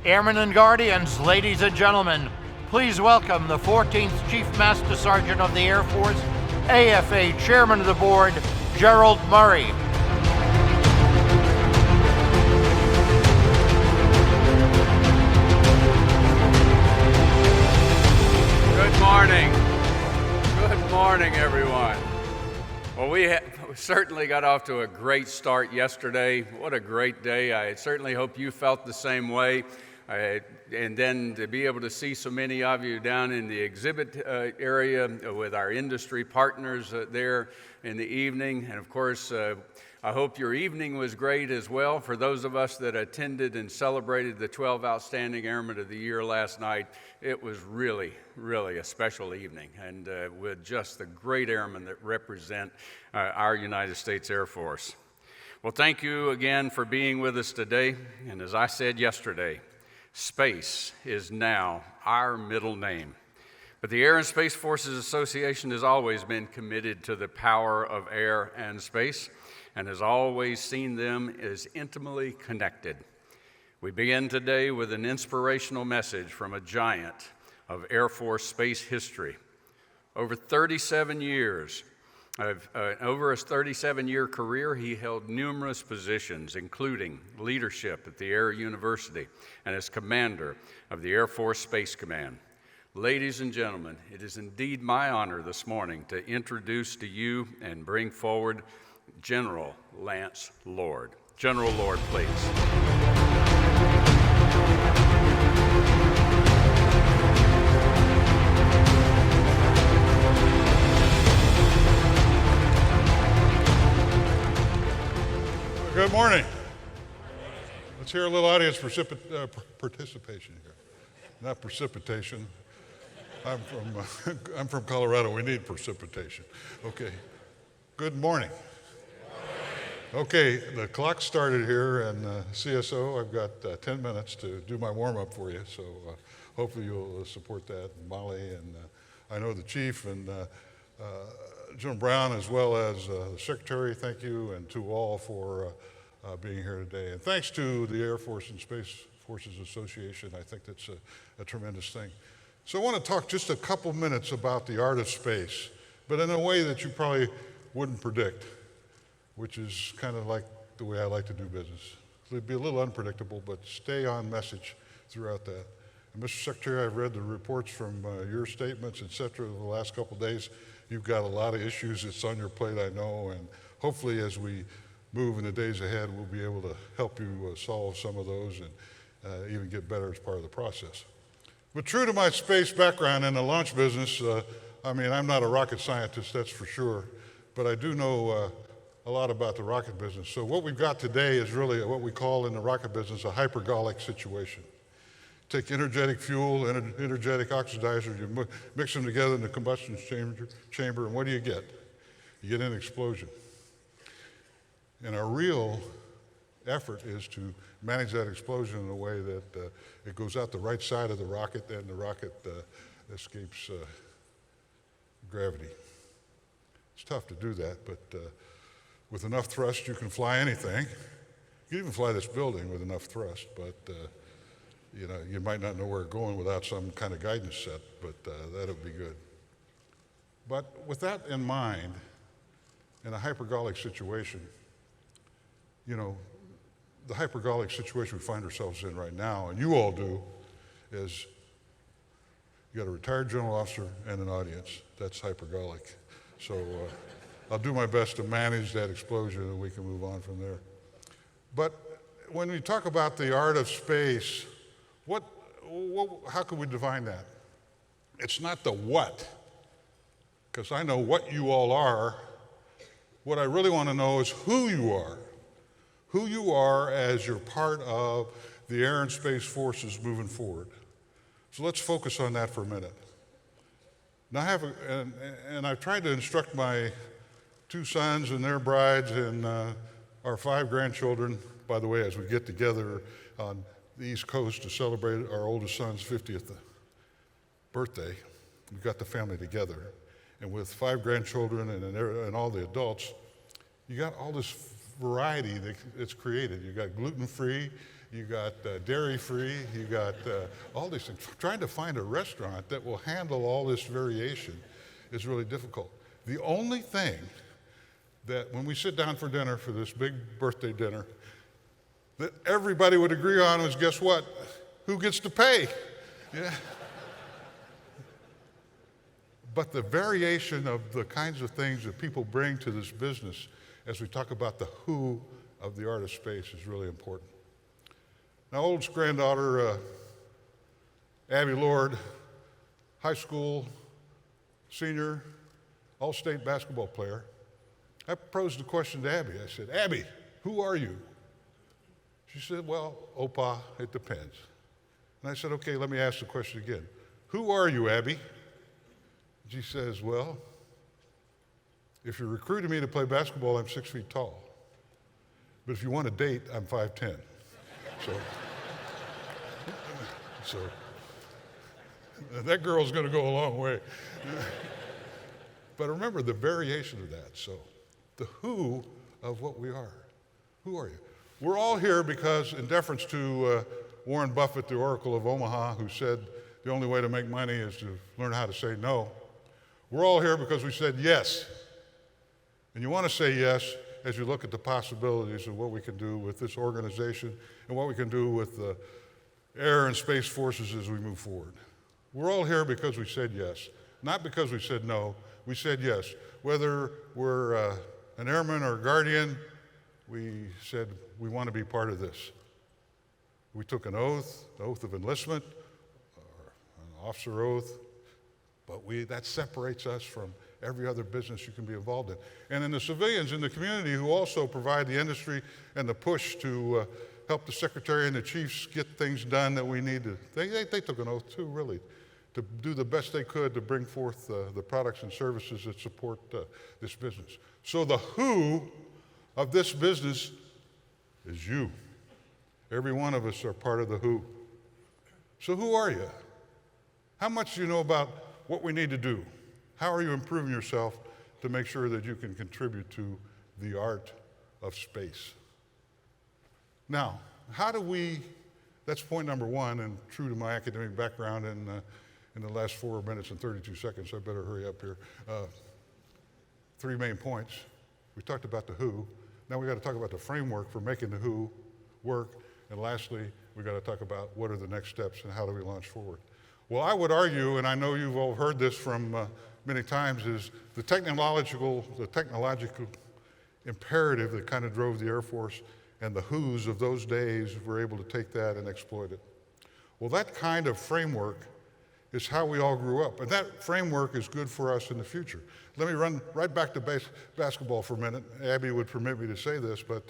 Airmen and Guardians, ladies and gentlemen, please welcome the 14th Chief Master Sergeant of the Air Force, AFA Chairman of the Board, Gerald Murray. Good morning. Good morning, everyone. Well, we certainly got off to a great start yesterday. What a great day. I certainly hope you felt the same way. And then to be able to see so many of you down in the exhibit area with our industry partners there in the evening. And of course, I hope your evening was great as well. For those of us that attended and celebrated the 12 Outstanding Airmen of the Year last night, it was really, really a special evening, and with just the great airmen that represent our United States Air Force. Well, thank you again for being with us today. And as I said yesterday, space is now our middle name. But the Air and Space Forces Association has always been committed to the power of air and space, and has always seen them as intimately connected. We begin today with an inspirational message from a giant of Air Force space history. Over a 37-year career, he held numerous positions, including leadership at the Air University and as commander of the Air Force Space Command. Ladies and gentlemen, it is indeed my honor this morning to introduce to you and bring forward General Lance Lord. General Lord, please. Good morning. Let's hear a little audience participation here. Not precipitation. I'm from Colorado. We need precipitation. Okay. Good morning. Okay, the clock started here, and CSO, I've got 10 minutes to do my warm-up for you, so hopefully you'll support that. Molly, and I know the chief, and General Brown, as well as the secretary, thank you, and to all for being here today. And thanks to the Air Force and Space Forces Association. I think that's a tremendous thing. So I want to talk just a couple minutes about the art of space, but in a way that you probably wouldn't predict, which is kind of like the way I like to do business. It'd be a little unpredictable, but stay on message throughout that. And Mr. Secretary, I've read the reports from your statements, et cetera, the last couple days. You've got a lot of issues that's on your plate, I know, and hopefully as we move in the days ahead, we'll be able to help you solve some of those and even get better as part of the process. But true to my space background in the launch business, I mean, I'm not a rocket scientist, that's for sure, but I do know a lot about the rocket business. So what we've got today is really what we call in the rocket business a hypergolic situation. Take energetic fuel, energetic oxidizer, you mix them together in the combustion chamber, and what do you get? You get an explosion. And our real effort is to manage that explosion in a way that it goes out the right side of the rocket, and the rocket escapes gravity. It's tough to do that, but with enough thrust, you can fly anything. You can even fly this building with enough thrust, but you know, you might not know where it's going without some kind of guidance set, but that'll be good. But with that in mind, in a hypergolic situation, you know, the hypergolic situation we find ourselves in right now, and you all do, is you got a retired general officer and an audience. That's hypergolic. So I'll do my best to manage that explosion, and we can move on from there. But when we talk about the art of space, how can we define that? It's not the what, because I know what you all are. What I really want to know is who you are. Who you are as you're part of the Air and Space Forces moving forward. So let's focus on that for a minute. Now I've tried to instruct my 2 sons and their brides and our 5 grandchildren, by the way, as we get together on the East Coast to celebrate our oldest son's 50th birthday. We've got the family together. And with 5 grandchildren and all the adults, you got all this variety that's created. You got gluten-free, you got dairy-free, you got all these things. Trying to find a restaurant that will handle all this variation is really difficult. The only thing that when we sit down for dinner, for this big birthday dinner, that everybody would agree on is, guess what? Who gets to pay? Yeah. But the variation of the kinds of things that people bring to this business as we talk about the who of the artist space is really important. Now, oldest granddaughter, Abby Lord, high school senior, all-state basketball player. I posed a question to Abby. I said, Abby, who are you? She said, well, Opa, it depends. And I said, okay, let me ask the question again. Who are you, Abby? She says, well, if you're recruiting me to play basketball, I'm 6 feet tall. But if you want a date, I'm 5'10". So that girl's going to go a long way. But remember the variation of that. So the who of what we are. Who are you? We're all here because, in deference to Warren Buffett, the Oracle of Omaha, who said the only way to make money is to learn how to say no. We're all here because we said yes. And you want to say yes as you look at the possibilities of what we can do with this organization and what we can do with the air and space forces as we move forward. We're all here because we said yes, not because we said no. We said yes. Whether we're an airman or a guardian, we said we want to be part of this. We took an oath, the oath of enlistment, or an officer oath, but that separates us from every other business you can be involved in. And in the civilians in the community who also provide the industry and the push to help the secretary and the chiefs get things done that we need to, they took an oath too, really, to do the best they could to bring forth the products and services that support this business. So the who of this business is you. Every one of us are part of the who. So who are you? How much do you know about what we need to do? How are you improving yourself to make sure that you can contribute to the art of space? Now, how do we, that's point number one, and true to my academic background in the last 4 minutes and 32 seconds, I better hurry up here. 3 main points. We talked about the who. Now we got to talk about the framework for making the who work. And lastly, we got to talk about what are the next steps and how do we launch forward. Well, I would argue, and I know you've all heard this from many times, is the technological imperative that kind of drove the Air Force and the who's of those days were able to take that and exploit it. Well, that kind of framework is how we all grew up, and that framework is good for us in the future. Let me run right back to basketball for a minute. Abby would permit me to say this, but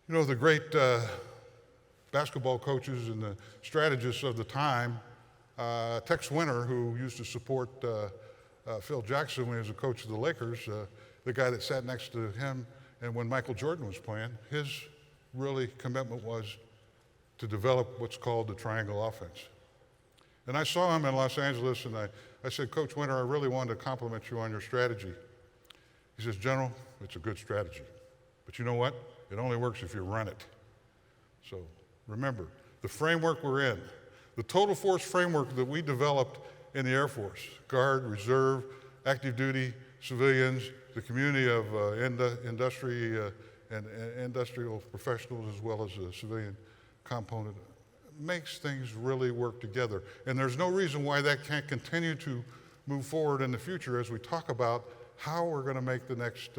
you know, the great basketball coaches and the strategists of the time, Tex Winter, who used to support Phil Jackson when he was a coach of the Lakers, the guy that sat next to him, and when Michael Jordan was playing, his really commitment was to develop what's called the triangle offense. And I saw him in Los Angeles, and I said, Coach Winter, I really wanted to compliment you on your strategy. He says, General, it's a good strategy, but you know what? It only works if you run it. So remember, the framework we're in, the total force framework that we developed in the Air Force, Guard, Reserve, active duty, civilians, the community of industry and industrial professionals, as well as the civilian component, makes things really work together. And there's no reason why that can't continue to move forward in the future as we talk about how we're going to make the next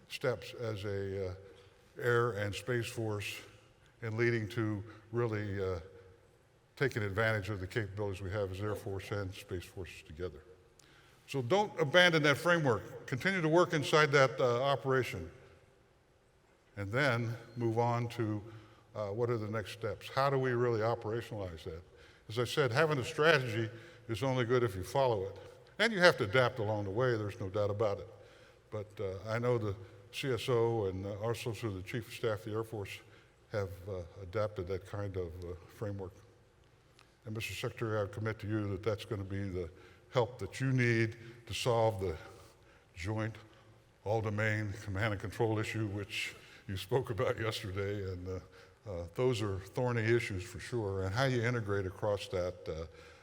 steps as a air and space force and leading to really taking advantage of the capabilities we have as Air Force and Space Forces together. So don't abandon that framework. Continue to work inside that operation. And then move on to what are the next steps? How do we really operationalize that? As I said, having a strategy is only good if you follow it. And you have to adapt along the way, there's no doubt about it. But I know the CSO and also the Chief of Staff of the Air Force have adapted that kind of framework. And Mr. Secretary, I commit to you that that's going to be the help that you need to solve the joint all-domain command and control issue, which you spoke about yesterday, and Those are thorny issues for sure, and how you integrate across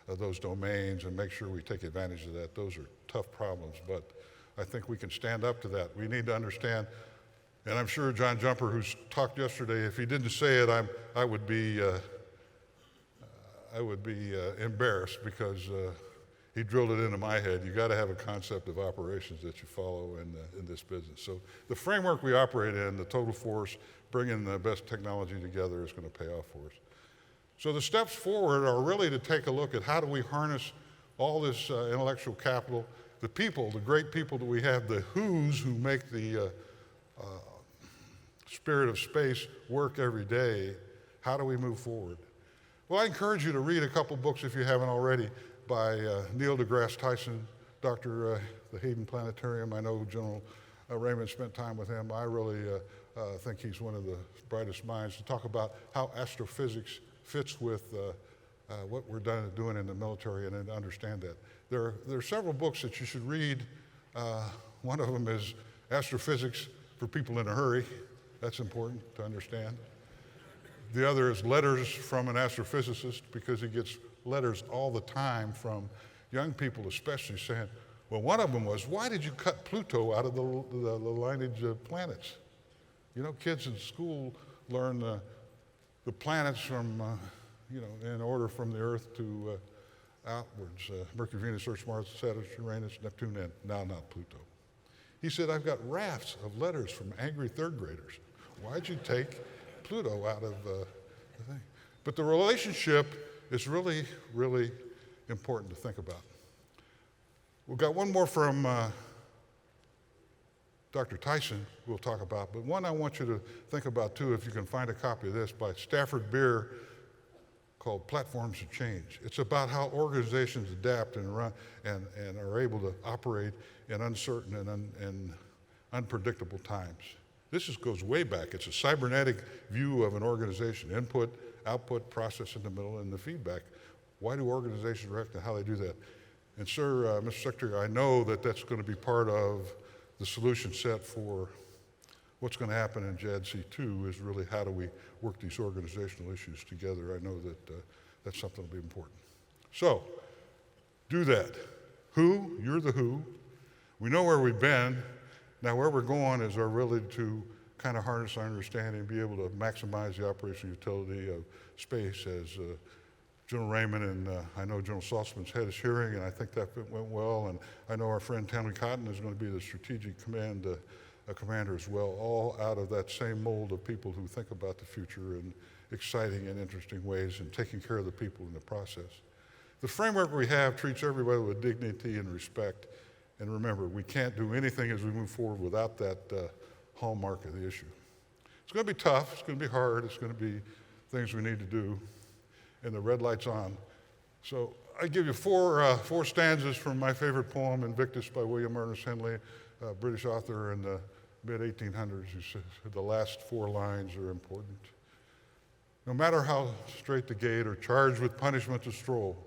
those domains and make sure we take advantage of that, those are tough problems, but I think we can stand up to that. We need to understand, and I'm sure John Jumper, who's talked yesterday, if he didn't say it, I would be embarrassed, because he drilled it into my head. You got to have a concept of operations that you follow in this business. So the framework we operate in, the total force, bringing the best technology together, is going to pay off for us. So the steps forward are really to take a look at how do we harness all this intellectual capital, the people, the great people that we have, the who's who make the spirit of space work every day. How do we move forward? Well, I encourage you to read a couple books, if you haven't already, by Neil deGrasse Tyson, the Hayden Planetarium. I know General Raymond spent time with him. I really think he's one of the brightest minds to talk about how astrophysics fits with what we're doing in the military, and to understand that. There are several books that you should read. One of them is Astrophysics for People in a Hurry. That's important to understand. The other is Letters from an Astrophysicist, because he gets letters all the time from young people especially saying, well, one of them was, why did you cut Pluto out of the lineage of planets? You know, kids in school learn the planets from, in order from the Earth to outwards. Mercury, Venus, Earth, Mars, Saturn, Uranus, Neptune, and now not Pluto. He said, I've got rafts of letters from angry third graders. Why'd you take Pluto out of the thing? But the relationship is really, really important to think about. We've got one more from Dr. Tyson we'll talk about, but one I want you to think about too, if you can find a copy of this, by Stafford Beer, called Platforms of Change. It's about how organizations adapt and run and are able to operate in uncertain and unpredictable times. This goes way back. It's a cybernetic view of an organization: input, output, process in the middle, and the feedback. Why do organizations react and how they do that? And sir, Mr. Secretary, I know that that's going to be part of the solution set for what's going to happen in JADC2, is really how do we work these organizational issues together. I know that that's something that will be important. So, do that. Who? You're the who. We know where we've been. Now where we're going is our ability to kind of harness our understanding and be able to maximize the operational utility of space, as General Raymond and I know General Saltzman's had his hearing, and I think that went well, and I know our friend Tammy Cotton is going to be the strategic commander as well, all out of that same mold of people who think about the future in exciting and interesting ways and taking care of the people in the process. The framework we have treats everybody with dignity and respect, and remember, we can't do anything as we move forward without that hallmark of the issue. It's going to be tough, it's going to be hard, it's going to be things we need to do, and the red light's on. So I give you four stanzas from my favorite poem, Invictus, by William Ernest Henley, a British author in the mid-1800s, who says the last four lines are important. No matter how straight the gate or charged with punishment to stroll,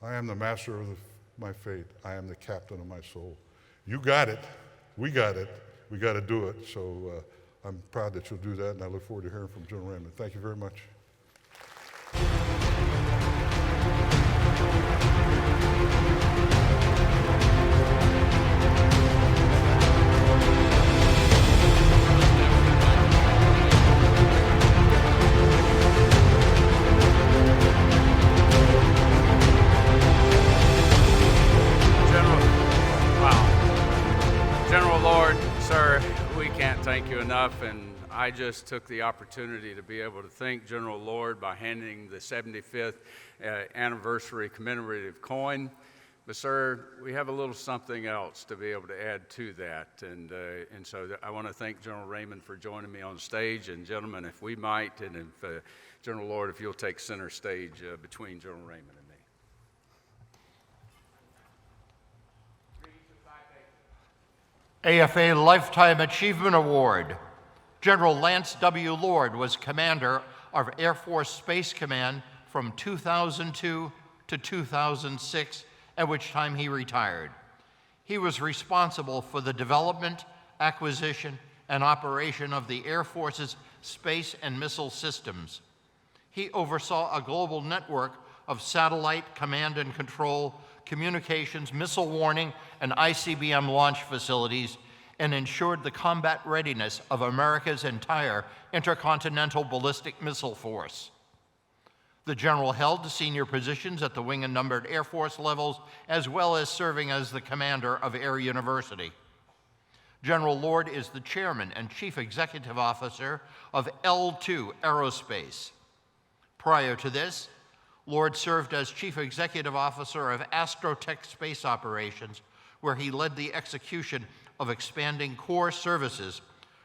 I am the master of my fate. I am the captain of my soul. You got it. We got it. We got to do it. So I'm proud that you'll do that, and I look forward to hearing from General Raymond. Thank you very much. Thank you enough, and I just took the opportunity to be able to thank General Lord by handing the 75th anniversary commemorative coin. But sir, we have a little something else to be able to add to that, and so I want to thank General Raymond for joining me on stage, and gentlemen, if we might, and if General Lord, if you'll take center stage between General Raymond and me. AFA Lifetime Achievement Award. General Lance W. Lord was commander of Air Force Space Command from 2002 to 2006, at which time he retired. He was responsible for the development, acquisition, and operation of the Air Force's space and missile systems. He oversaw a global network of satellite command and control, communications, missile warning, and ICBM launch facilities, and ensured the combat readiness of America's entire intercontinental ballistic missile force. The general held senior positions at the wing and numbered Air Force levels, as well as serving as the commander of Air University. General Lord is the chairman and chief executive officer of L2 Aerospace. Prior to this, Lord served as chief executive officer of Astrotech Space Operations, where he led the execution of expanding core services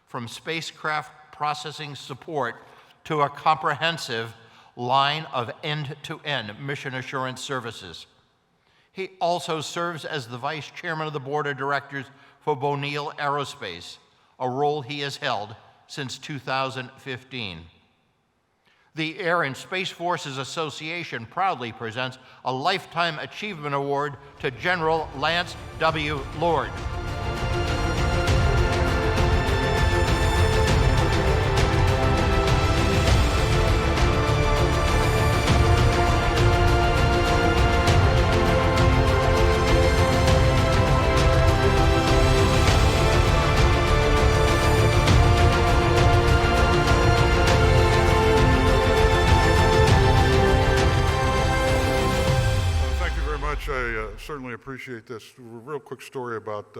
from spacecraft processing support to a comprehensive line of end-to-end mission assurance services. He also serves as the vice chairman of the board of directors for O'Neill Aerospace, a role he has held since 2015. The Air and Space Forces Association proudly presents a Lifetime Achievement Award to General Lance W. Lord. I certainly appreciate this. A real quick story about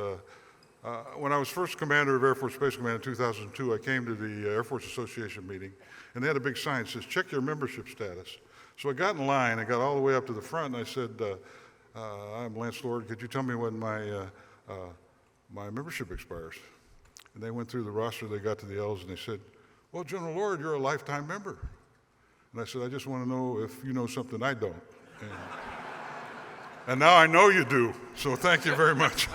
when I was first commander of Air Force Space Command in 2002, I came to the Air Force Association meeting, and they had a big sign that says, check your membership status. So I got in line, I got all the way up to the front, and I said, I'm Lance Lord, could you tell me when my membership expires? And they went through the roster, they got to the L's, and they said, well, General Lord, you're a lifetime member. And I said, I just want to know if you know something I don't. And now I know you do, so thank you very much.